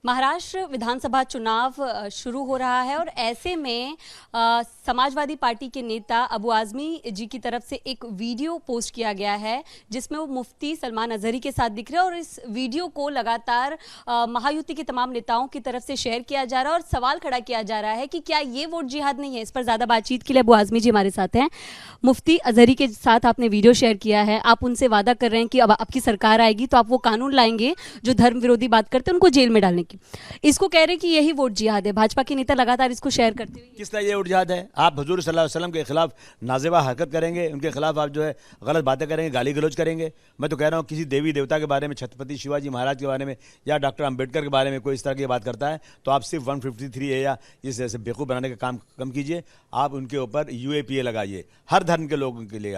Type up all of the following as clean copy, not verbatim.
महाराष्ट्र विधानसभा चुनाव शुरू हो रहा है और ऐसे में समाजवादी पार्टी के नेता अबू आजमी जी की तरफ से एक वीडियो पोस्ट किया गया है जिसमें वो मुफ्ती सलमान अजहरी के साथ दिख रहे हैं और इस वीडियो को लगातार महायुति के तमाम नेताओं की तरफ से शेयर किया जा रहा है और सवाल खड़ा किया जा रहा है कि क्या ये वोट जिहाद नहीं है। इस पर ज्यादा बातचीत के लिए अबू आजमी जी हमारे साथ हैं। मुफ्ती अजहरी के साथ आपने वीडियो शेयर किया है, आप उनसे वादा कर रहे हैं कि अब आपकी सरकार आएगी तो आप वो कानून लाएंगे जो धर्म विरोधी बात करते हैं उनको जेल में डालने की। इसको कह रहे हैं कि यही वोट जिहाद है। भाजपा के नेता लगातार इसको शेयर करते हुए किस तरह ये वोट जिहाद है? आप हुजूर सल्लल्लाहु अलैहि वसल्लम के खिलाफ नाजेबा हरकत करेंगे, उनके खिलाफ आप जो है गलत बातें करेंगे, गाली गलौज करेंगे। मैं तो कह रहा हूँ किसी देवी देवता के बारे में, छत्रपति शिवाजी महाराज के बारे में या डॉक्टर अंबेडकर के बारे में कोई इस तरह की बात करता है तो आप सिर्फ 153 ए या इस जैसे बेवकूफ़ बनाने का काम कम कीजिए। आप उनके ऊपर UAPA लगाइए। हर धर्म के लोगों के लिए,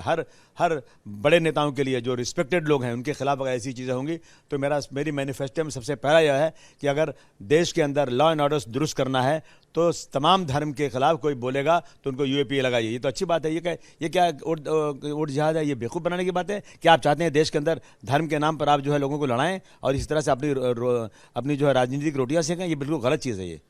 हर बड़े नेताओं के लिए, जो रिस्पेक्टेड लोग हैं उनके खिलाफ अगर ऐसी चीज़ें होंगी तो मेरी मैनिफेस्टो में सबसे पहला यह है कि अगर देश के अंदर लॉ एंड ऑर्डर दुरुस्त करना है तो तमाम धर्म के खिलाफ कोई बोलेगा तो उनको UAPA लगाइए। ये तो अच्छी बात है। ये क्या वोट जिहाद है? ये बेवकूफ़ बनाने की बात है। क्या आप चाहते हैं देश के अंदर धर्म के नाम पर आप जो है लोगों को लड़ाएं और इस तरह से अपनी जो है राजनीतिक रोटियां सेकें? ये बिल्कुल गलत चीज़ है। ये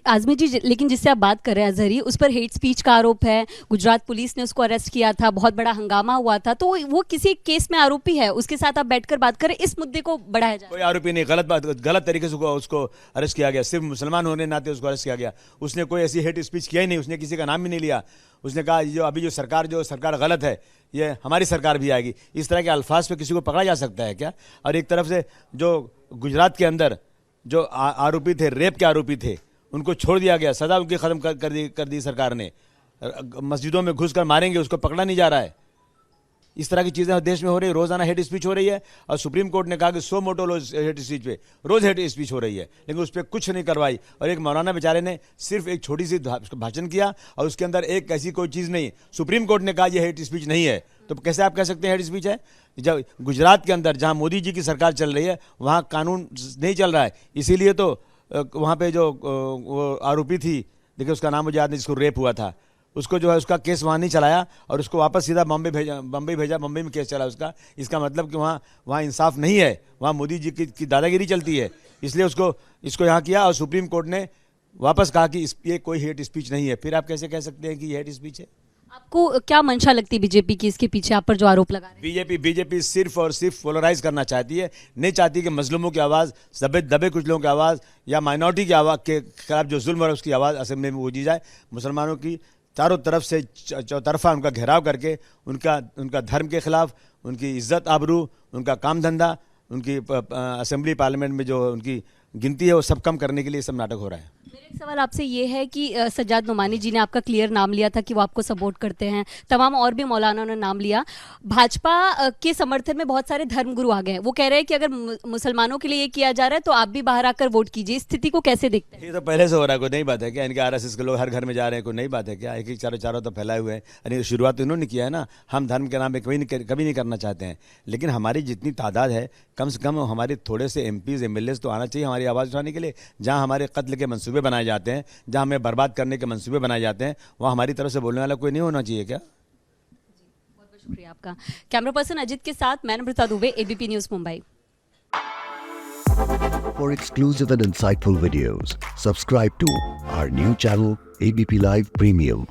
आजमी जी, लेकिन जिससे आप बात कर रहे हैं अजहरी, उस पर हेट स्पीच का आरोप है। गुजरात पुलिस ने उसको अरेस्ट किया था, बहुत बड़ा हंगामा हुआ था, तो वो किसी केस में आरोपी है, उसके साथ आप बैठकर बात करें, इस मुद्दे को बढ़ाया जाए। कोई आरोपी नहीं, गलत तरीके से उसको अरेस्ट किया गया। सिर्फ मुसलमान होने नाते उसको अरेस्ट किया गया। उसने कोई ऐसी हेट स्पीच किया ही नहीं, उसने किसी का नाम भी नहीं लिया। उसने कहा जो सरकार गलत है, ये हमारी सरकार भी आएगी। इस तरह के अल्फाज पे किसी को पकड़ा जा सकता है क्या? और एक तरफ से जो गुजरात के अंदर जो आरोपी थे, रेप के आरोपी थे, उनको छोड़ दिया गया, सजा उनकी खत्म कर दी सरकार ने। मस्जिदों में घुसकर मारेंगे, उसको पकड़ा नहीं जा रहा है। इस तरह की चीज़ें देश में हो रही है। रोज़ाना हेट स्पीच हो रही है और सुप्रीम कोर्ट ने कहा कि 100 मोटो हेट स्पीच पे रोज़ हेट स्पीच हो रही है, लेकिन उस पर कुछ नहीं करवाई। और एक मौलाना बेचारे ने सिर्फ एक छोटी सी भाषण किया और उसके अंदर एक ऐसी कोई चीज़ नहीं। सुप्रीम कोर्ट ने कहा यह हेट स्पीच नहीं है, तो कैसे आप कह सकते हैं हेट स्पीच है? जब गुजरात के अंदर जहाँ मोदी जी की सरकार चल रही है वहाँ कानून नहीं चल रहा है। इसीलिए तो वहाँ पे जो वो आरोपी थी, देखिए उसका नाम मुझे याद नहीं, जिसको रेप हुआ था, उसको जो है उसका केस वहाँ नहीं चलाया और उसको वापस सीधा बम्बई भेजा। बम्बई में केस चला उसका। इसका मतलब कि वहाँ इंसाफ नहीं है, वहाँ मोदी जी की दादागिरी चलती है। इसलिए इसको यहाँ किया और सुप्रीम कोर्ट ने वापस कहा कि ये कोई हेट स्पीच नहीं है। फिर आप कैसे कह सकते हैं कि ये हेट स्पीच है? आपको क्या मंशा लगती है बीजेपी की इसके पीछे, आप पर जो आरोप लगा रहे हैं? बीजेपी सिर्फ और सिर्फ पोलराइज करना चाहती है। नहीं चाहती कि मजलूमों की आवाज़, दबे कुछ लोगों की आवाज़ या माइनॉरिटी की आवाज़ के खिलाफ जो जुल्म है उसकी आवाज़ असेंबली में गूंजी जाए। मुसलमानों की चारों तरफ से चौतरफा उनका घेराव करके उनका धर्म के खिलाफ, उनकी इज्जत आबरू, उनका काम धंधा, उनकी असेंबली पार्लियामेंट में जो उनकी गिनती है वो सब कम करने के लिए सब नाटक हो रहा है। मेरा एक सवाल आपसे ये है कि सज्जाद नोमानी जी ने आपका क्लियर नाम लिया था कि वो आपको सपोर्ट करते हैं, तमाम और भी मौलाना ने नाम लिया। भाजपा के समर्थन में बहुत सारे धर्मगुरु आ गए हैं, वो कह रहे हैं कि अगर मुसलमानों के लिए ये किया जा रहा है तो आप भी बाहर आकर वोट कीजिए। इस स्थिति को कैसे देखते हैं? ये तो पहले से हो रहा है, कोई नई बात है क्या? इनके RSS के लोग हर घर में जा रहे हैं, कोई नई बात है क्या? एक चारों तो फैलाए हुए हैं। यानी शुरुआत तो इन्होंने किया है ना। हम धर्म के नाम पे कभी नहीं करना चाहते हैं, लेकिन हमारी जितनी तादाद है, कम से कम हमारे थोड़े से MPs MLAs तो आना चाहिए हमारी आवाज़ उठाने के लिए। जहाँ हमारे कत्ल के मंसूबे बनाए जाते हैं, जहाँ हमें बर्बाद करने के मंसूबे बनाए जाते हैं, वहाँ हमारी तरफ से बोलने वाला कोई नहीं होना चाहिए क्या? बहुत बहुत शुक्रिया आपका। कैमरा पर्सन अजित के साथ मैं Namrata Dubey, ABP news Mumbai. For exclusive and insightful videos, subscribe to our new channel ABP Live Premium.